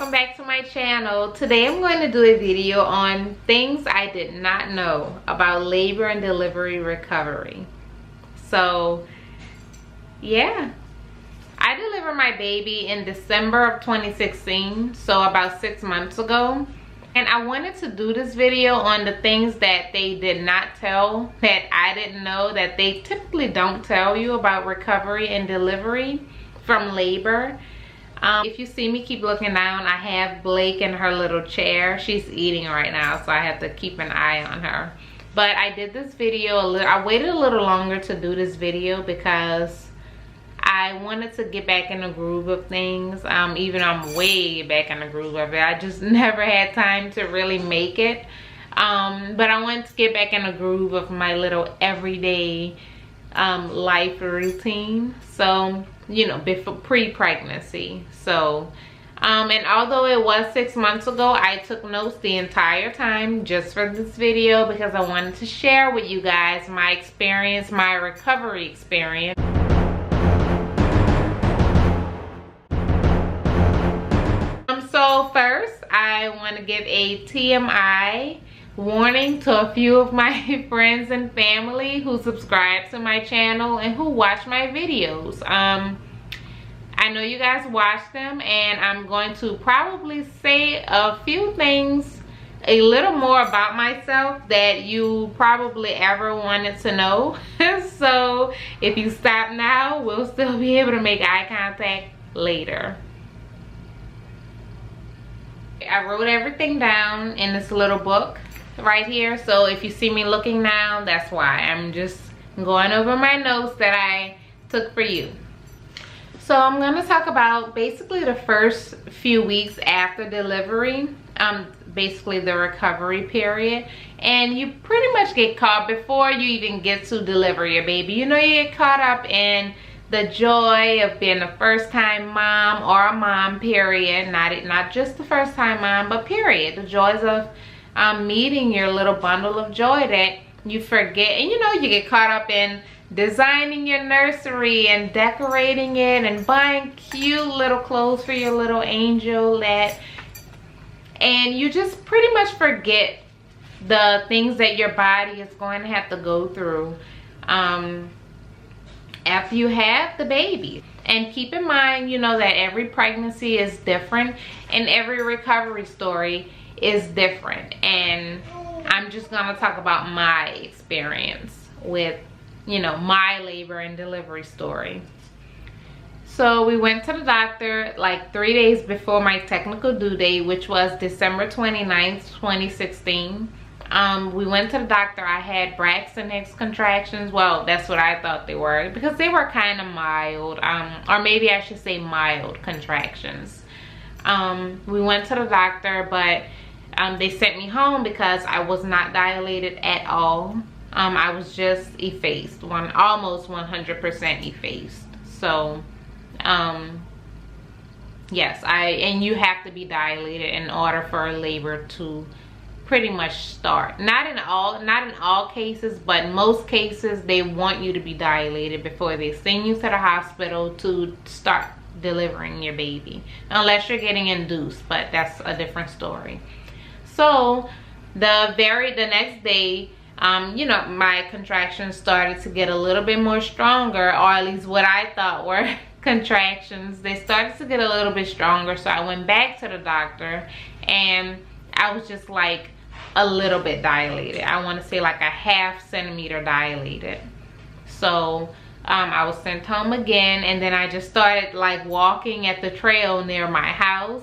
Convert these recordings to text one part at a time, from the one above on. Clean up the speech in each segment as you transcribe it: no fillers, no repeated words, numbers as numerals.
welcome back to my channel. Today I'm going to do a video on things I did not know about labor and delivery recovery. So yeah, I delivered my baby in December of 2016, so about 6 months ago. And I wanted to do this video on the things that they did not tell, that I didn't know, that they typically don't tell you about recovery and delivery from labor. If you see me keep looking down, I have Blake in her little chair. She's eating right now, so I have to keep an eye on her. But I did this video I waited a little longer to do this video because I wanted to get back in the groove of things. Even though I'm way back in the groove of it, I just never had time to really make it. But I wanted to get back in the groove of my little everyday life routine. So, you know, before pre-pregnancy. So and although it was 6 months ago, I took notes the entire time just for this video because I wanted to share with you guys my experience, my recovery experience. So first, I want to give a TMI warning to a few of my friends and family who subscribe to my channel and who watch my videos. I know you guys watch them, and I'm going to probably say a few things, a little more about myself that you probably ever wanted to know. So if you stop now, we'll still be able to make eye contact later. I wrote everything down in this little book right here, so if you see me looking now, that's why. I'm just going over my notes that I took for you. So I'm going to talk about basically the first few weeks after delivery, basically the recovery period. And you pretty much get caught before you even get to deliver your baby. You know, you get caught up in the joy of being a first-time mom or a mom, period. Not just the first-time mom, but period. The joys of meeting your little bundle of joy that you forget. And you know, you get caught up in designing your nursery and decorating it and buying cute little clothes for your little angel, and you just pretty much forget the things that your body is going to have to go through after you have the baby. And keep in mind, you know, that every pregnancy is different and every recovery story is different. And I'm just gonna talk about my experience with, you know, my labor and delivery story. So we went to the doctor like 3 days before my technical due date, which was December 29th, 2016. We went to the doctor. I had Braxton Hicks contractions. Well, that's what I thought they were, because they were kind of mild, or maybe I should say mild contractions. We went to the doctor, but they sent me home because I was not dilated at all. I was just effaced, almost 100% effaced. So yes, and you have to be dilated in order for labor to pretty much start. Not in all cases, but most cases they want you to be dilated before they send you to the hospital to start delivering your baby, unless you're getting induced, but that's a different story. So the next day, you know, my contractions started to get a little bit more stronger, or at least what I thought were contractions. They started to get a little bit stronger, so I went back to the doctor, and I was just like a little bit dilated. I want to say like a ½ centimeter dilated. So I was sent home again, and then I just started like walking at the trail near my house.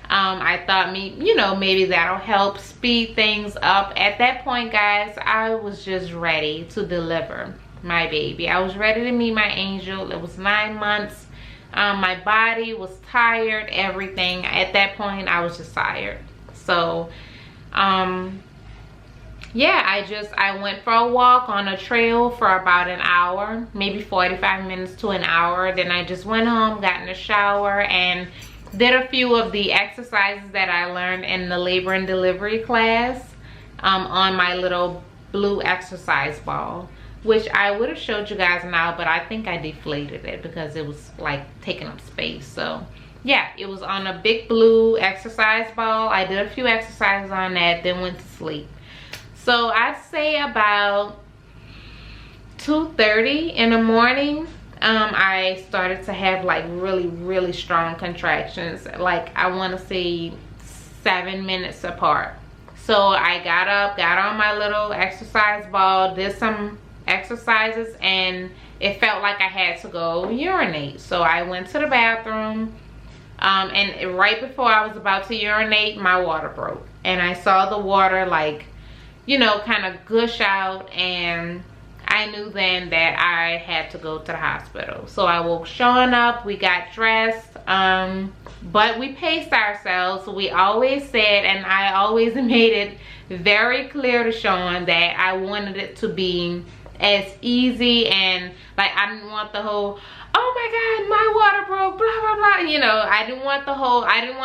I thought maybe that'll help speed things up. At that point, guys, I was just ready to deliver my baby. I was ready to meet my angel. It was 9 months. My body was tired, everything. At that point, I was just tired. So yeah, I went for a walk on a trail for about an hour, maybe 45 minutes to an hour. Then I just went home, got in the shower, and did a few of the exercises that I learned in the labor and delivery class on my little blue exercise ball, which I would have showed you guys now, but I think I deflated it because it was like taking up space. So yeah, it was on a big blue exercise ball. I did a few exercises on that, then went to sleep. So I'd say about 2:30 in the morning, I started to have like really strong contractions. Like I want to say 7 minutes apart. So I got up, got on my little exercise ball, did some exercises, and it felt like I had to go urinate. So I went to the bathroom, and right before I was about to urinate, my water broke. And I saw the water, like, you know, kind of gush out, and I knew then that I had to go to the hospital. So I woke Sean up, we got dressed, but we paced ourselves. We always said, and I always made it very clear to Sean that I wanted it to be as easy, and like I didn't want the whole, oh my god, my water broke, blah blah blah, you know. I didn't want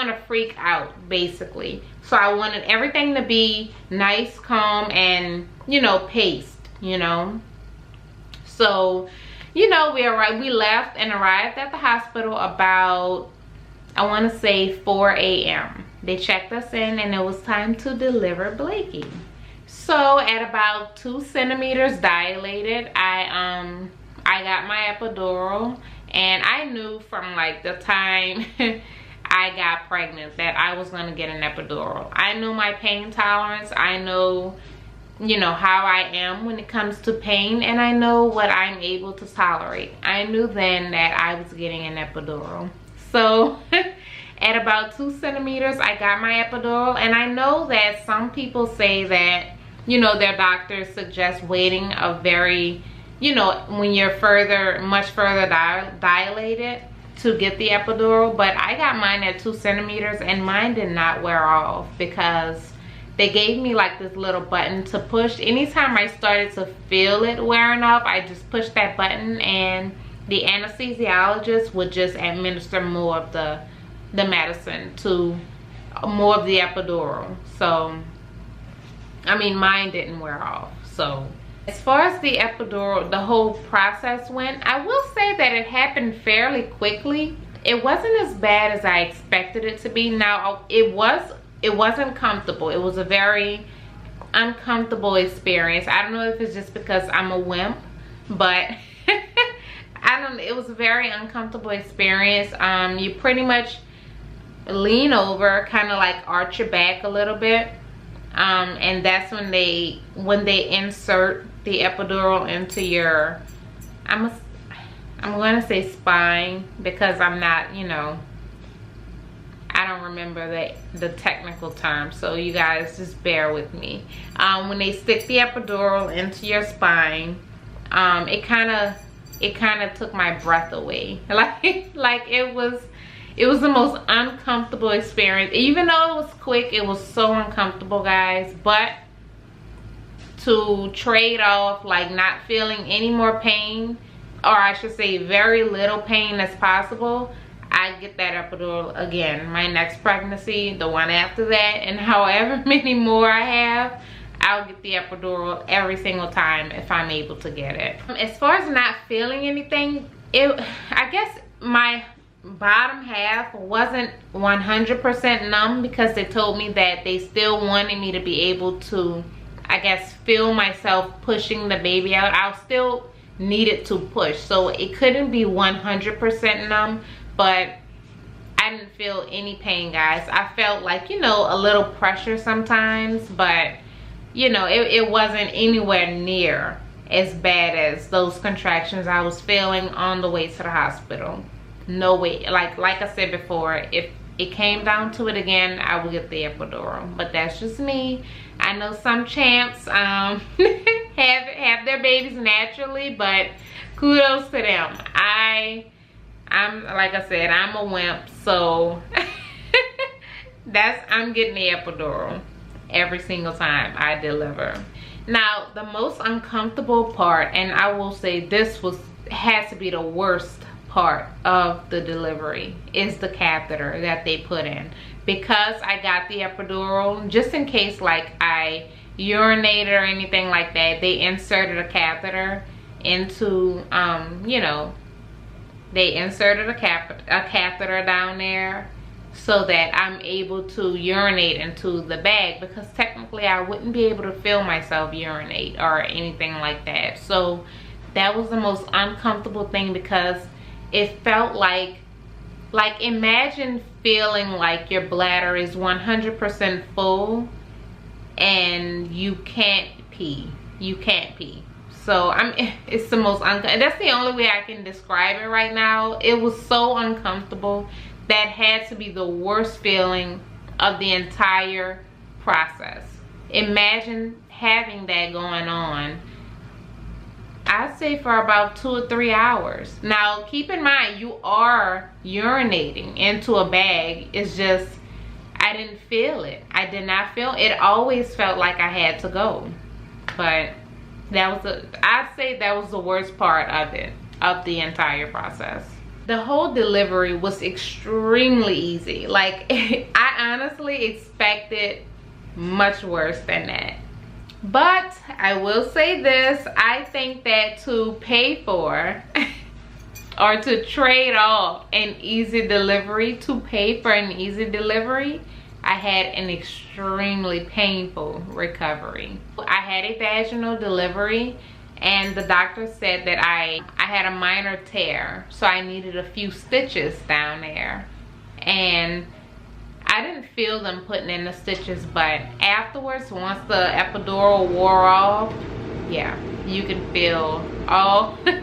to freak out, basically. So I wanted everything to be nice, calm, and, you know, paced, you know. So, you know, we left and arrived at the hospital about, I want to say 4 a.m. They checked us in, and it was time to deliver Blakey. So at about 2 centimeters dilated, I got my epidural, and I knew from like the time I got pregnant that I was going to get an epidural. I knew my pain tolerance. I know, you know, how I am when it comes to pain, and I know what I'm able to tolerate. I knew then that I was getting an epidural. So at about 2 centimeters, I got my epidural, and I know that some people say that, you know, their doctors suggest waiting a very, you know, when you're much further dilated to get the epidural. But I got mine at 2 centimeters, and mine did not wear off because they gave me like this little button to push. Anytime I started to feel it wearing off, I just pushed that button, and the anesthesiologist would just administer more of the medicine to more of the epidural. So I mean, mine didn't wear off. So as far as the epidural, the whole process went, I will say that it happened fairly quickly. It wasn't as bad as I expected it to be. Now, it wasn't comfortable. It was a very uncomfortable experience. I don't know if it's just because I'm a wimp, but it was a very uncomfortable experience. You pretty much lean over, kind of like arch your back a little bit. And that's when they insert the epidural into your, I'm going to say spine, because I'm not, you know, I don't remember the technical term, so you guys just bear with me. When they stick the epidural into your spine, it kind of took my breath away. Like it was the most uncomfortable experience. Even though it was quick, it was so uncomfortable, guys. But to trade off like not feeling any more pain, or I should say very little pain as possible, I get that epidural again. My next pregnancy, the one after that, and however many more I have, I'll get the epidural every single time if I'm able to get it. As far as not feeling anything, I guess my bottom half wasn't 100% numb, because they told me that they still wanted me to be able to, I guess, feel myself pushing the baby out. I'll still need it to push, so it couldn't be 100% numb, but I didn't feel any pain, guys. I felt like, you know, a little pressure sometimes, but you know, it wasn't anywhere near as bad as those contractions I was feeling on the way to the hospital. No way. Like I said before, if it came down to it again, I would get the epidural. But that's just me. I know some champs have their babies naturally, but kudos to them. I'm like I said, I'm a wimp, so I'm getting the epidural every single time I deliver. Now, the most uncomfortable part, and I will say this has to be the worst part of the delivery, is the catheter that they put in. Because I got the epidural, just in case like I urinated or anything like that, they inserted a catheter into you know, They inserted a catheter down there so that I'm able to urinate into the bag, because technically I wouldn't be able to feel myself urinate or anything like that. So that was the most uncomfortable thing, because it felt like imagine feeling like your bladder is 100% full and you can't pee. So it's the most that's the only way I can describe it right now. It was so uncomfortable. That had to be the worst feeling of the entire process. Imagine having that going on, I'd say for about 2 or 3 hours. Now keep in mind, you are urinating into a bag. It's just, I didn't feel it. I did not feel it. Always felt like I had to go. But that was I'd say that was the worst part of it, of the entire process. The whole delivery was extremely easy. Like, I honestly expected much worse than that. But I will say this, I think that to pay for or to trade off an easy delivery, to pay for an easy delivery, I had an extremely painful recovery. I had a vaginal delivery, and the doctor said that I had a minor tear, so I needed a few stitches down there. And I didn't feel them putting in the stitches, but afterwards, once the epidural wore off, yeah, you can feel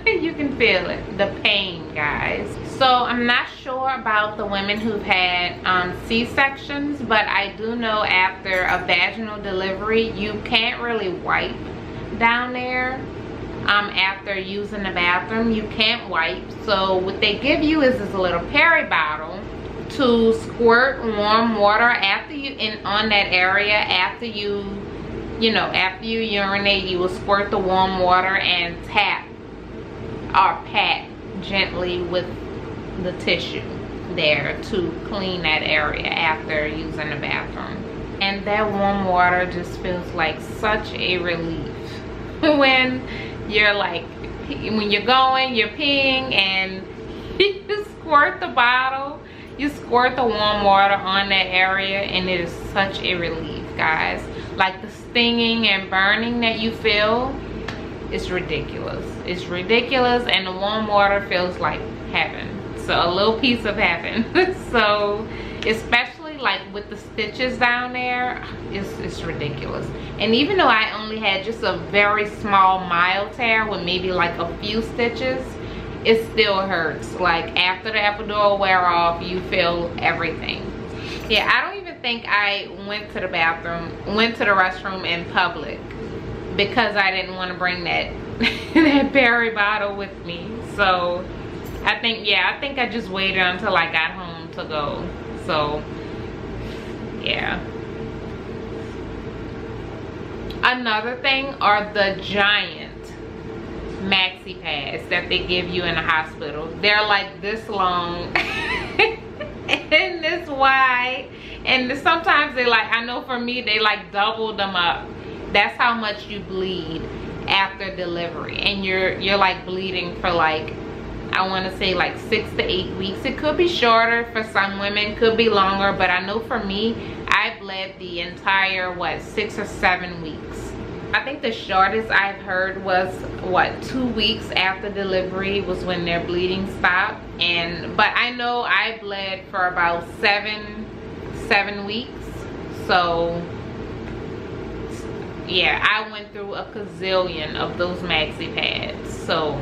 you can feel it, the pain, guys. So I'm not sure about the women who've had C-sections, but I do know after a vaginal delivery, you can't really wipe down there. After using the bathroom, you can't wipe. So what they give you is this little peri bottle to squirt warm water after on that area. After you urinate, you will squirt the warm water and tap or pat gently with the tissue there to clean that area after using the bathroom. And that warm water just feels like such a relief when you're like, when you're peeing and you squirt the bottle, you squirt the warm water on that area, and it is such a relief, guys. Like, the stinging and burning that you feel is ridiculous. It's ridiculous, and the warm water feels like heaven. So a little piece of heaven. So especially like with the stitches down there, it's ridiculous. And even though I only had just a very small mild tear with maybe like a few stitches, it still hurts. Like, after the epidural wear off, you feel everything. Yeah, I don't even think I went to the restroom in public, because I didn't want to bring that that berry bottle with me. So I think I just waited until I got home to go. So yeah. Another thing are the giant maxi pads that they give you in the hospital. They're like this long and this wide, and sometimes they like, I know for me, they like double them up. That's how much you bleed after delivery, and you're like bleeding for like, I want to say like 6 to 8 weeks. It could be shorter for some women, could be longer, but I know for me, I bled the entire 6 or 7 weeks. I think the shortest I've heard was 2 weeks after delivery was when their bleeding stopped. But I know I bled for about 7 weeks. So yeah, I went through a gazillion of those maxi pads. So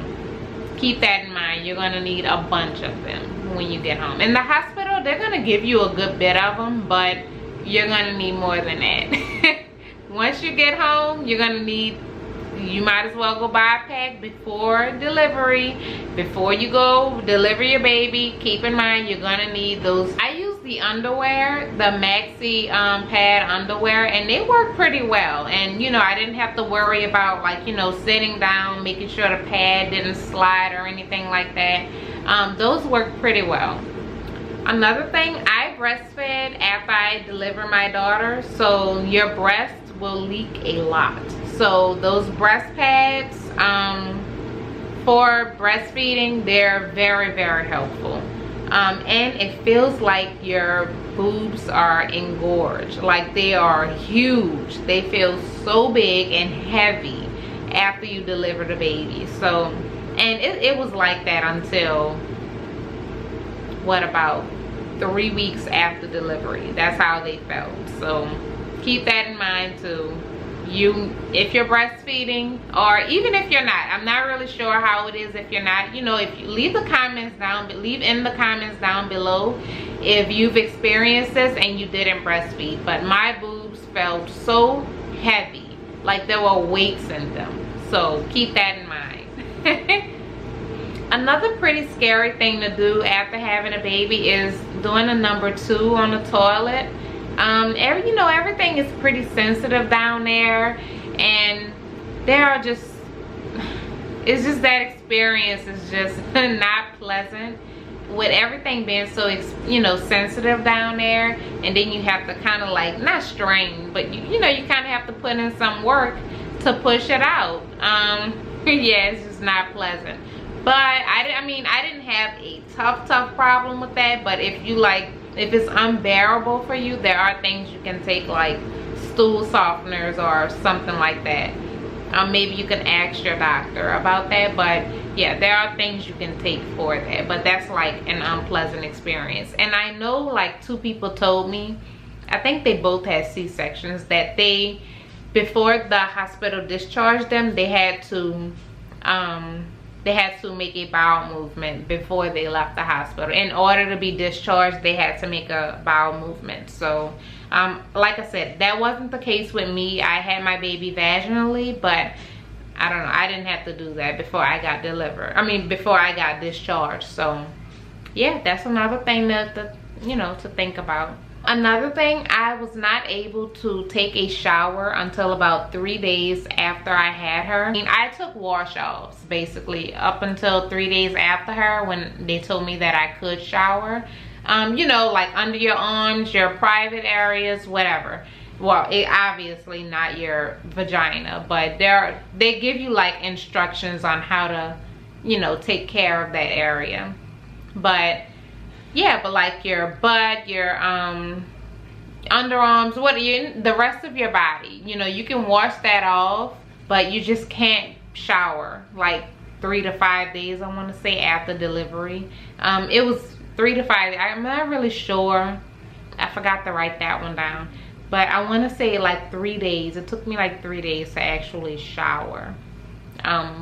keep that in mind. You're gonna need a bunch of them when you get home. In the hospital, they're gonna give you a good bit of them, but you're gonna need more than that. Once you get home, you're gonna need, you might as well go buy a pack before delivery. Before you go deliver your baby, keep in mind you're gonna need those. I use the underwear, the maxi pad underwear, and they work pretty well. And I didn't have to worry about like, sitting down, making sure the pad didn't slide or anything like that. Those work pretty well. Another thing, I breastfed after I delivered my daughter, so your breast will leak a lot. So those breast pads, for breastfeeding, they're very, very helpful. And it feels like your boobs are engorged, like they are huge. They feel so big and heavy after you deliver the baby. So, and it was like that until, what, about 3 weeks after delivery. That's how they felt. So keep that in mind too. If you're breastfeeding, or even if you're not, I'm not really sure how it is if you're not, you know, if you leave in the comments down below if you've experienced this and you didn't breastfeed. But my boobs felt so heavy, like there were weights in them. So keep that in mind. Another pretty scary thing to do after having a baby is doing a number 2 on the toilet. You know, everything is pretty sensitive down there, and it's just that experience is just not pleasant with everything being so, you know, sensitive down there. And then you have to kind of like, not strain, but you know, you kind of have to put in some work to push it out. Yeah, it's just not pleasant. But I didn't have a tough problem with that. But if it's unbearable for you, there are things you can take, like stool softeners or something like that. Maybe you can ask your doctor about that. But yeah, there are things you can take for that. But that's like an unpleasant experience. And I know like 2 people told me, I think they both had C-sections, that before the hospital discharged them, they had to make a bowel movement before they left the hospital. In order to be discharged, they had to make a bowel movement. So like I said, that wasn't the case with me. I had my baby vaginally, but I don't know, I didn't have to do that before I got before I got discharged. So yeah, that's another thing that you know, to think about. Another thing, I was not able to take a shower until about 3 days after I had her. I took wash-offs basically up until 3 days after her, when they told me that I could shower. You know, like under your arms, your private areas, whatever. Well, obviously not your vagina, but they give you like instructions on how to, you know, take care of that area. But yeah, but like your butt, your underarms, the rest of your body, you know, you can wash that off, but you just can't shower like 3 to 5 days, I want to say, after delivery. It was 3 to 5. I'm not really sure. I forgot to write that one down, but I want to say like 3 days. It took me like 3 days to actually shower.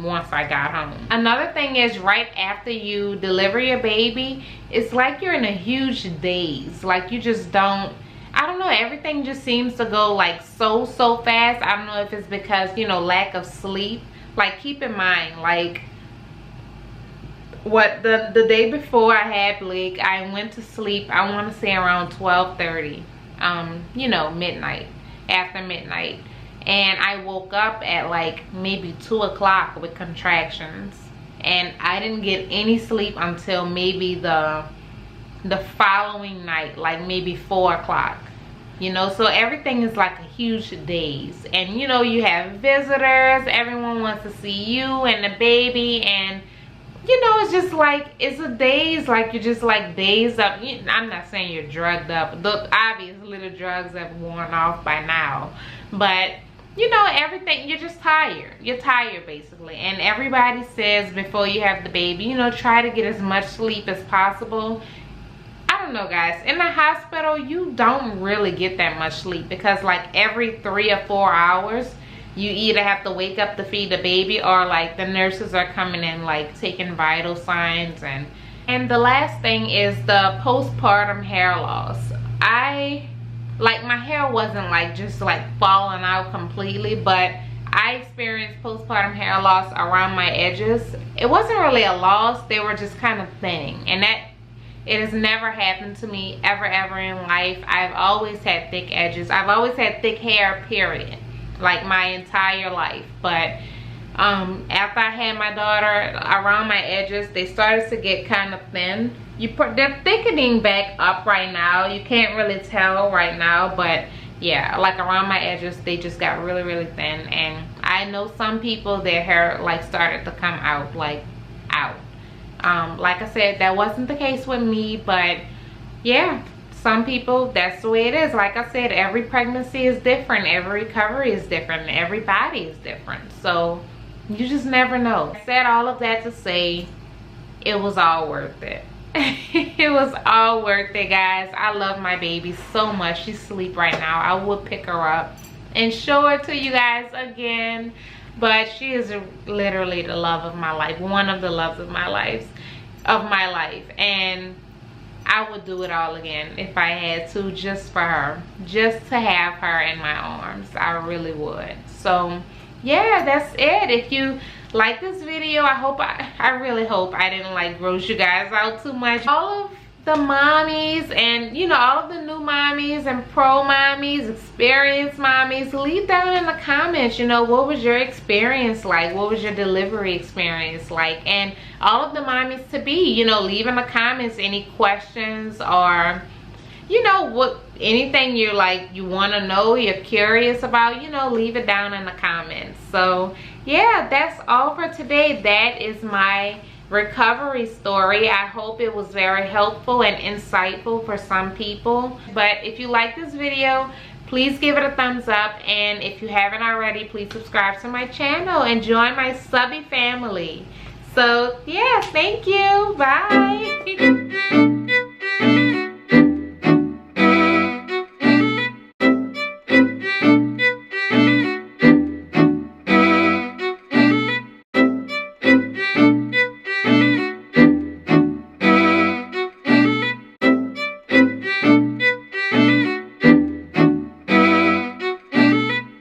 Once I got home. Another thing is, right after you deliver your baby, it's like you're in a huge daze. Like you just don't, I don't know, everything just seems to go like so fast. I don't know if it's because, you know, lack of sleep. Like keep in mind, like the day before I had Blake, I went to sleep, I want to say around 12:30, you know, midnight, after midnight. And I woke up at like maybe 2 o'clock with contractions, and I didn't get any sleep until maybe the following night, like maybe 4 o'clock, you know. So everything is like a huge daze, and you know, you have visitors, everyone wants to see you and the baby, and you know, it's just like, it's a daze, like you're just like dazed up. I'm not saying you're drugged up, obviously the drugs have worn off by now, but you know, everything, you're just tired. You're tired basically. And everybody says before you have the baby, you know, try to get as much sleep as possible. I don't know, guys, in the hospital you don't really get that much sleep, because like every 3 or 4 hours you either have to wake up to feed the baby, or like the nurses are coming in like taking vital signs. And the last thing is the postpartum hair loss. Like my hair wasn't like just like falling out completely, but I experienced postpartum hair loss around my edges. It wasn't really a loss, they were just kind of thinning, and that it has never happened to me ever in life. I've always had thick edges. I've always had thick hair, period, like my entire life. But after I had my daughter, around my edges they started to get kind of thin. They're thickening back up right now. You can't really tell right now, but yeah, like around my edges they just got really thin. And I know some people, their hair like started to come out like out. Like I said, that wasn't the case with me, but yeah, some people, that's the way it is. Like I said, every pregnancy is different, every recovery is different, every body is different, so you just never know. I said all of that to say it was all worth it. It was all worth it, guys. I love my baby so much. She's asleep right now. I would pick her up and show her to you guys again, but she is literally the love of my life, one of the loves of my life, and I would do it all again if I had to, just for her, just to have her in my arms. I really would. So yeah, that's it. If you like this video, I really hope I didn't like gross you guys out too much. All of the mommies, and you know, all of the new mommies and pro mommies, experienced mommies, leave down in the comments, you know, what was your experience like? What was your delivery experience like? And all of the mommies to be, you know, leave in the comments any questions, or you know, what, anything you're like, you want to know, you're curious about, you know, leave it down in the comments. So yeah, that's all for today. That is my recovery story. I hope it was very helpful and insightful for some people. But if you like this video, please give it a thumbs up, and if you haven't already, please subscribe to my channel and join my subby family. So yeah, thank you. Bye.